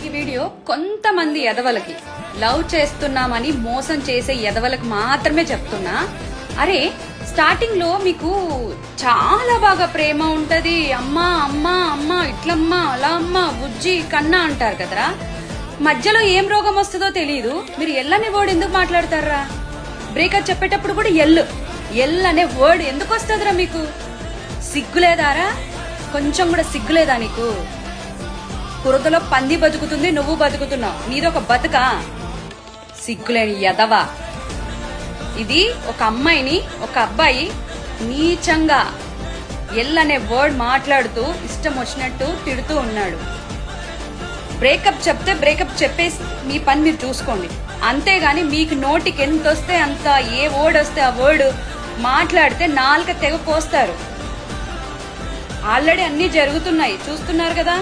ఈ వీడియో కొంతమంది ఎదవలకి, లవ్ చేస్తున్నామని మోసం చేసే ఎదవలకు మాత్రమే చెప్తున్నా. అరే స్టార్టింగ్ లో మీకు చాలా బాగా ప్రేమ ఉంటది, అమ్మా అమ్మా అమ్మా ఇట్లమ్మా అలా అమ్మా బుజ్జి కన్నా అంటారు కదరా. మధ్యలో ఏం రోగం వస్తుందో తెలియదు, మీరు ఎల్లని వర్డ్ ఎందుకు మాట్లాడతారా? బ్రేకప్ చెప్పేటప్పుడు కూడా ఎల్ అనే వర్డ్ ఎందుకు వస్తుందిరా? మీకు సిగ్గులేదారా? కొంచెం కూడా సిగ్గులేదా నీకు? కురతలో పంది బతుకుతుంది, నువ్వు బతుకుతున్నావు, నీదొక బతుకా? సిగ్గులేని ఎదవా. ఇది ఒక అమ్మాయిని ఒక అబ్బాయి నీచంగా ఎల్ అనే వర్డ్ మాట్లాడుతూ ఇష్టం వచ్చినట్టు తిడుతూ ఉన్నాడు. బ్రేకప్ చెప్తే బ్రేకప్ చెప్పేసి మీ పని మీరు చూసుకోండి, అంతేగాని మీకు నోటికి ఎంత వస్తే అంత, ఏ వర్డ్ వస్తే ఆ వర్డ్ మాట్లాడితే నాలుక తెగ కోస్తారు. ఆల్రెడీ అన్ని జరుగుతున్నాయి, చూస్తున్నారు కదా.